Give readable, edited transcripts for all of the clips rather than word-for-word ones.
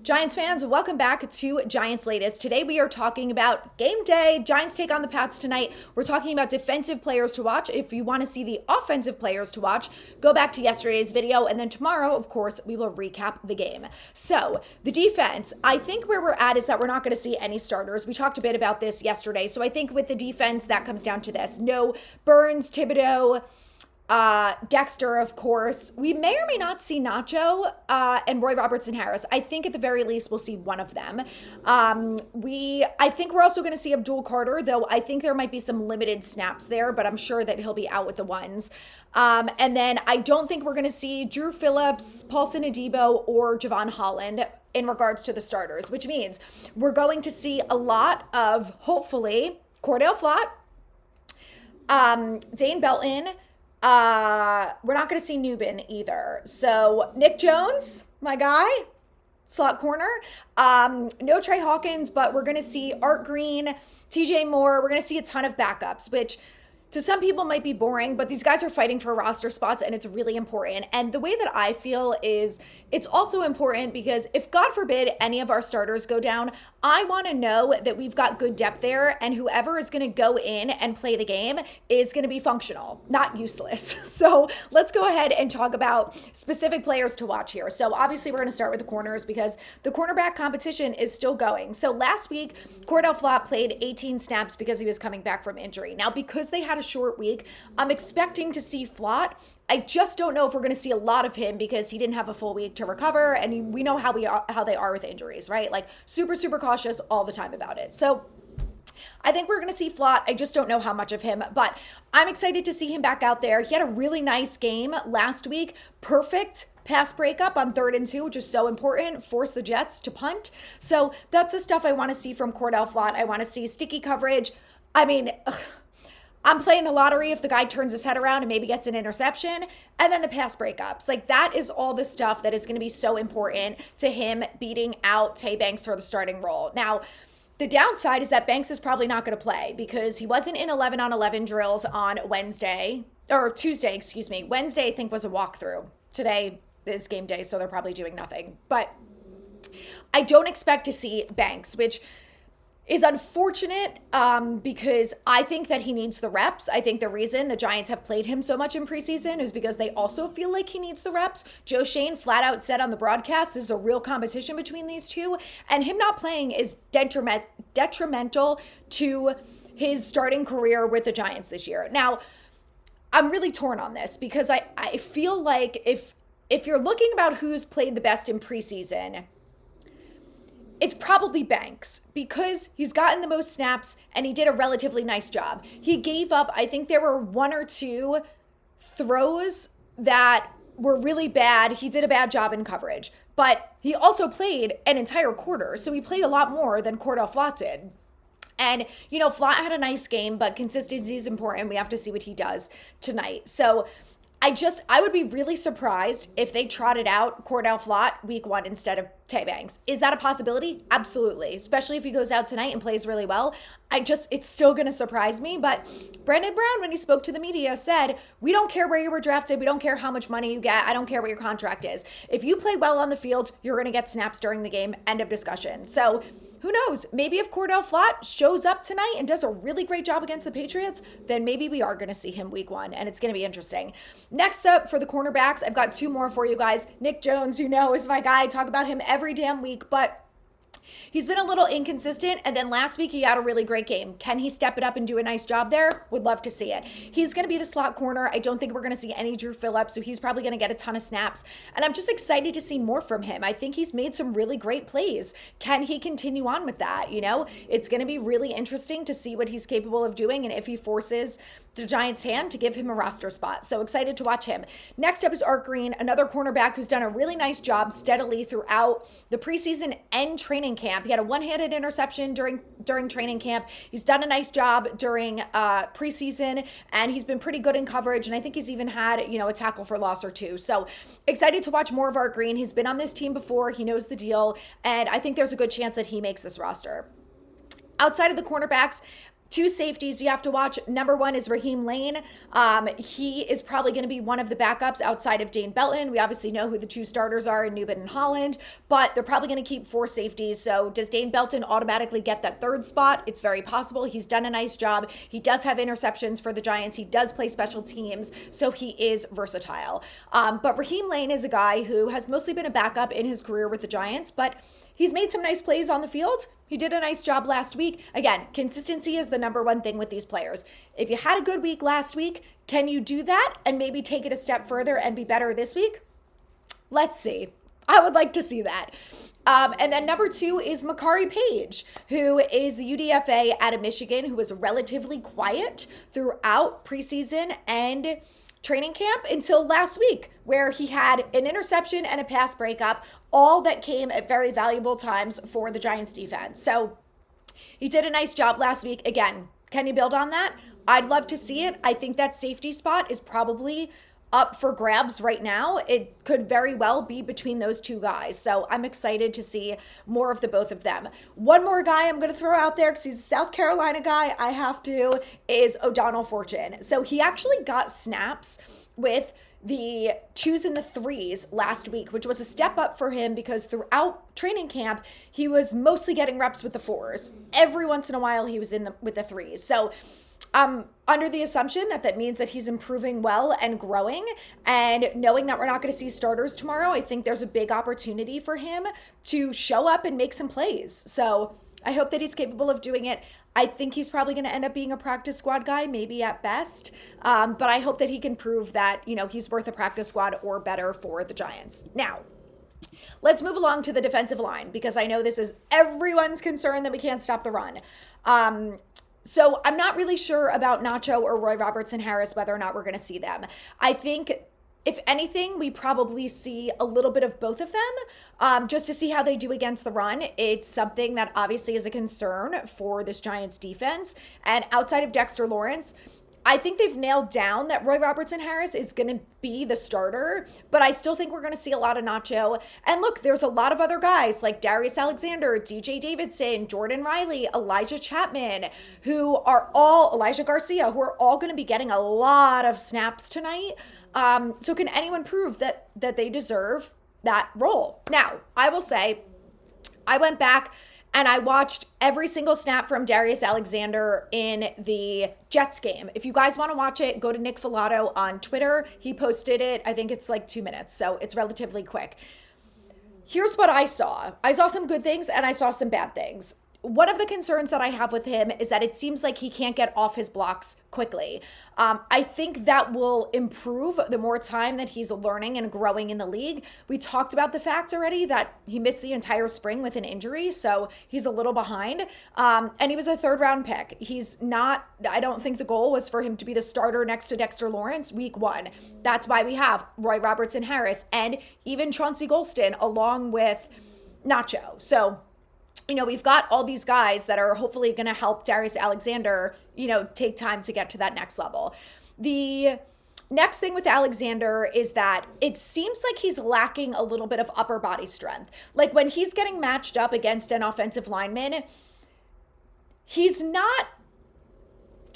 Giants fans, welcome back to Giants Latest. Today we are talking about game day. Giants take on the Pats tonight. We're talking about defensive players to watch. If you want to see the offensive players to watch, go back to yesterday's video. And then tomorrow, of course, we will recap the game. So the defense, I think where we're at is that we're not going to see any starters. We talked a bit about this yesterday. So I think with the defense, that comes down to this. No Burns, Thibodeau, Dexter, of course. We may or may not see Nacho and Roy Robertson Harris. I think at the very least we'll see one of them. I think we're also going to see Abdul Carter, though I think there might be some limited snaps there, but I'm sure that he'll be out with the ones. And then I don't think we're going to see Drew Phillips, Paulson Adebo, or Javon Holland in regards to the starters, which means we're going to see a lot of, hopefully, Cordell Flott, Dane Belton. We're not going to see Newbin either. So Nick Jones, my guy, slot corner. No Trey Hawkins, but we're going to see Art Green, TJ Moore. We're going to see a ton of backups, which to some people might be boring, but these guys are fighting for roster spots and it's really important. And the way that I feel is it's also important because if God forbid any of our starters go down, I want to know that we've got good depth there and whoever is going to go in and play the game is going to be functional, not useless. So let's go ahead and talk about specific players to watch here. So obviously we're going to start with the corners because the cornerback competition is still going. So last week, Cordell Flott played 18 snaps because he was coming back from injury. Now, because they had a short week, I'm expecting to see Flott. I just don't know if we're going to see a lot of him because he didn't have a full week to recover, and we know how they are with injuries, right? Like super cautious all the time about it. So I think we're going to see Flott. I just don't know how much of him, but I'm excited to see him back out there. He had a really nice game last week. Perfect pass breakup on 3rd and 2, which is so important. Force the Jets to punt. So that's the stuff I want to see from Cordell Flott. I want to see sticky coverage. I mean, I'm playing the lottery if the guy turns his head around and maybe gets an interception, and then the pass breakups. Like that is all the stuff that is going to be so important to him beating out Tay Banks for the starting role. Now, the downside is that Banks is probably not going to play because he wasn't in 11-on-11 drills on Tuesday, excuse me. Wednesday, I think, was a walkthrough. Today is game day, so they're probably doing nothing. But I don't expect to see Banks, which is unfortunate because I think that he needs the reps. I think the reason the Giants have played him so much in preseason is because they also feel like he needs the reps. Joe Shane flat out said on the broadcast, this is a real competition between these two, and him not playing is detrimental to his starting career with the Giants this year. Now, I'm really torn on this because I feel like if you're looking about who's played the best in preseason, it's probably Banks because he's gotten the most snaps and he did a relatively nice job. He gave up, I think there were 1 or 2 throws that were really bad. He did a bad job in coverage, but he also played an entire quarter. So he played a lot more than Cordell Flott did. And, Flott had a nice game, but consistency is important. We have to see what he does tonight. So I would be really surprised if they trotted out Cordell Flott week 1 instead of Tay Banks. Is that a possibility? Absolutely. Especially if he goes out tonight and plays really well. It's still going to surprise me. But Brandon Brown, when he spoke to the media, said, we don't care where you were drafted. We don't care how much money you get. I don't care what your contract is. If you play well on the field, you're going to get snaps during the game. End of discussion. So who knows? Maybe if Cordell Flott shows up tonight and does a really great job against the Patriots, then maybe we are going to see him week 1, and it's going to be interesting. Next up for the cornerbacks, I've got 2 more for you guys. Nick Jones, is my guy. I talk about him every damn week, but he's been a little inconsistent, and then last week he had a really great game. Can he step it up and do a nice job there? Would love to see it. He's going to be the slot corner. I don't think we're going to see any Drew Phillips, so he's probably going to get a ton of snaps, and I'm just excited to see more from him. I think he's made some really great plays. Can he continue on with that? It's going to be really interesting to see what he's capable of doing and if he forces the Giants' hand to give him a roster spot. So excited to watch him. Next up is Art Green, another cornerback who's done a really nice job steadily throughout the preseason and training camp. He had a one-handed interception during training camp. He's done a nice job during preseason, and he's been pretty good in coverage, and I think he's even had, a tackle for loss or 2. So excited to watch more of Art Green. He's been on this team before. He knows the deal, and I think there's a good chance that he makes this roster. Outside of the cornerbacks, Two safeties you have to watch. Number one is Raheem Lane. He is probably going to be one of the backups outside of Dane Belton. We obviously know who the two starters are in Newman and Holland, but they're probably going to keep four safeties. So does Dane Belton automatically get that third spot? It's very possible. He's done a nice job. He does have interceptions for the Giants. He does play special teams, so he is versatile. But Raheem Lane is a guy who has mostly been a backup in his career with the Giants, but he's made some nice plays on the field. He did a nice job last week. Again, consistency is the number one thing with these players. If you had a good week last week, can you do that and maybe take it a step further and be better this week? Let's see. I would like to see that. And then number two is Makari Page, who is the UDFA out of Michigan, who was relatively quiet throughout preseason and training camp until last week, where he had an interception and a pass breakup, all that came at very valuable times for the Giants defense. So he did a nice job last week. Again, can you build on that? I'd love to see it. I think that safety spot is probably up for grabs right now. It could very well be between those two guys. So I'm excited to see more of the both of them. One more guy I'm going to throw out there because he's a South Carolina guy, I have to, is O'Donnell Fortune. So he actually got snaps with the 2s and the 3s last week, which was a step up for him because throughout training camp, he was mostly getting reps with the 4s. Every once in a while, he was with the 3s. So under the assumption that means that he's improving well and growing, and knowing that we're not going to see starters tomorrow, I think there's a big opportunity for him to show up and make some plays. So I hope that he's capable of doing it. I think he's probably going to end up being a practice squad guy, maybe at best. But I hope that he can prove that, he's worth a practice squad or better for the Giants. Now, let's move along to the defensive line, because I know this is everyone's concern that we can't stop the run. So I'm not really sure about Nacho or Roy Robertson Harris, whether or not we're going to see them. I think, if anything, we probably see a little bit of both of them, just to see how they do against the run. It's something that obviously is a concern for this Giants defense. And outside of Dexter Lawrence, I think they've nailed down that Roy Robertson Harris is going to be the starter, but I still think we're going to see a lot of Nacho. And look, there's a lot of other guys like Darius Alexander, DJ Davidson, Jordan Riley, Elijah Chapman, Elijah Garcia, who are all going to be getting a lot of snaps tonight. So can anyone prove that they deserve that role? Now, I will say, I went back and I watched every single snap from Darius Alexander in the Jets game. If you guys want to watch it, go to Nick Filato on Twitter. He posted it. I think it's like 2 minutes, so it's relatively quick. Here's what I saw. I saw some good things and I saw some bad things. One of the concerns that I have with him is that it seems like he can't get off his blocks quickly. I think that will improve the more time that he's learning and growing in the league. We talked about the fact already that he missed the entire spring with an injury, so he's a little behind. And he was a 3rd-round pick. I don't think the goal was for him to be the starter next to Dexter Lawrence week 1. That's why we have Roy Robertson Harris and even Chauncey Golston along with Nacho. So we've got all these guys that are hopefully going to help Darius Alexander, take time to get to that next level. The next thing with Alexander is that it seems like he's lacking a little bit of upper body strength. Like when he's getting matched up against an offensive lineman, he's not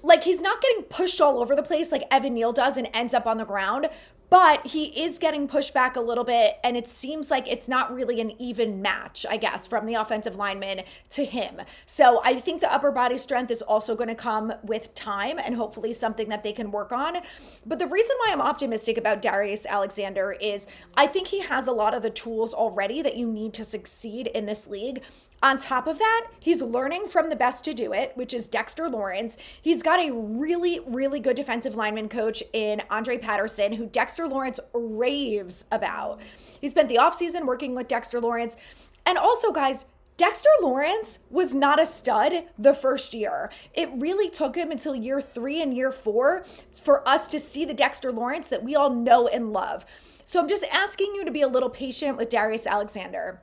getting pushed all over the place like Evan Neal does and ends up on the ground. But he is getting pushed back a little bit, and it seems like it's not really an even match, I guess, from the offensive lineman to him. So I think the upper body strength is also going to come with time and hopefully something that they can work on. But the reason why I'm optimistic about Darius Alexander is I think he has a lot of the tools already that you need to succeed in this league. On top of that, he's learning from the best to do it, which is Dexter Lawrence. He's got a really, really good defensive lineman coach in Andre Patterson, who Dexter Lawrence raves about. He spent the offseason working with Dexter Lawrence. And also, guys, Dexter Lawrence was not a stud the first year. It really took him until year 3 and year 4 for us to see the Dexter Lawrence that we all know and love. So I'm just asking you to be a little patient with Darius Alexander.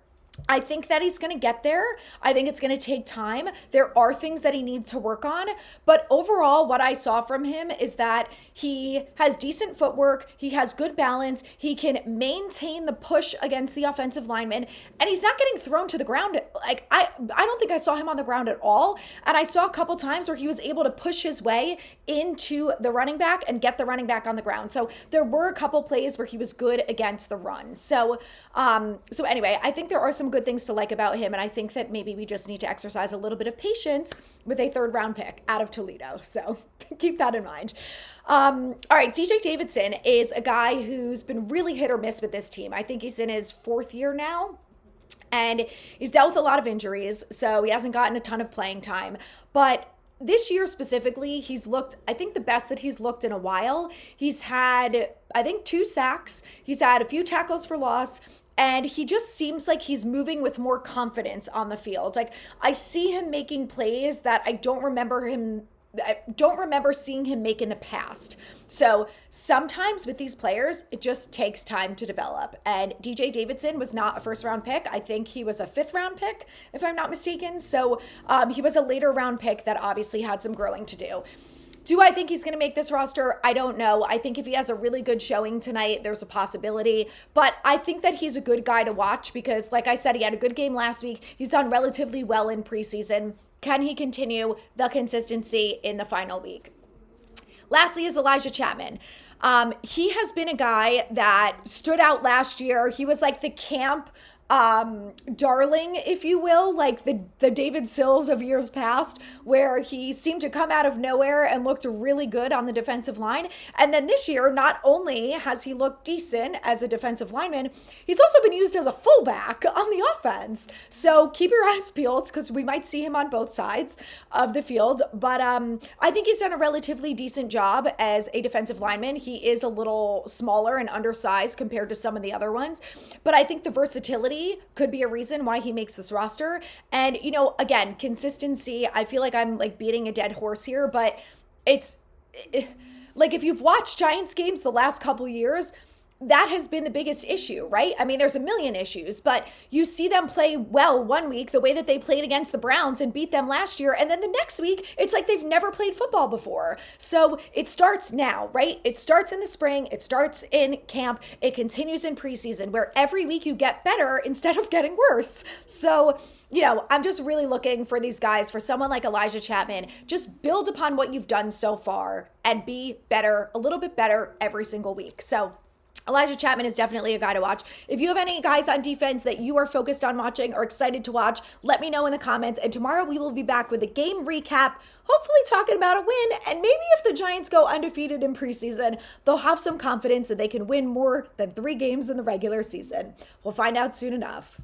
I think that he's going to get there. I think it's going to take time. There are things that he needs to work on. But overall, what I saw from him is that he has decent footwork. He has good balance. He can maintain the push against the offensive lineman. And he's not getting thrown to the ground. Like, I don't think I saw him on the ground at all. And I saw a couple times where he was able to push his way into the running back and get the running back on the ground. So there were a couple plays where he was good against the run. So anyway, I think there are some good things to like about him. And I think that maybe we just need to exercise a little bit of patience with a third round pick out of Toledo. So keep that in mind. All right, DJ Davidson is a guy who's been really hit or miss with this team. I think he's in his fourth year now. And he's dealt with a lot of injuries, so he hasn't gotten a ton of playing time. But this year specifically, he's looked, I think, the best that he's looked in a while. He's had, I think, 2 sacks. He's had a few tackles for loss. And he just seems like he's moving with more confidence on the field. Like, I see him making plays that I don't remember seeing him make in the past. So sometimes with these players, it just takes time to develop. And DJ Davidson was not a first round pick. I think he was a 5th round pick, if I'm not mistaken. So he was a later round pick that obviously had some growing to do. Do I think he's going to make this roster? I don't know. I think if he has a really good showing tonight, there's a possibility. But I think that he's a good guy to watch because, like I said, he had a good game last week. He's done relatively well in preseason. Can he continue the consistency in the final week? Lastly is Elijah Chapman. He has been a guy that stood out last year. He was like the camp darling, if you will, like the David Sills of years past, where he seemed to come out of nowhere and looked really good on the defensive line. And then this year, not only has he looked decent as a defensive lineman, he's also been used as a fullback on the offense. So keep your eyes peeled because we might see him on both sides of the field. But I think he's done a relatively decent job as a defensive lineman. He is a little smaller and undersized compared to some of the other ones. But I think the versatility could be a reason why he makes this roster. And, you know, again, consistency, I feel like I'm like beating a dead horse here, but like if you've watched Giants games the last couple years, that has been the biggest issue, right? I mean, there's a million issues, but you see them play well one week, the way that they played against the Browns and beat them last year. And then the next week, it's like they've never played football before. So it starts now, right? It starts in the spring. It starts in camp. It continues in preseason where every week you get better instead of getting worse. So, you know, I'm just really looking for these guys, for someone like Elijah Chapman, just build upon what you've done so far and be better, a little bit better every single week. So Elijah Chapman is definitely a guy to watch. If you have any guys on defense that you are focused on watching or excited to watch, let me know in the comments. And tomorrow we will be back with a game recap, hopefully talking about a win. And maybe if the Giants go undefeated in preseason, they'll have some confidence that they can win more than 3 games in the regular season. We'll find out soon enough.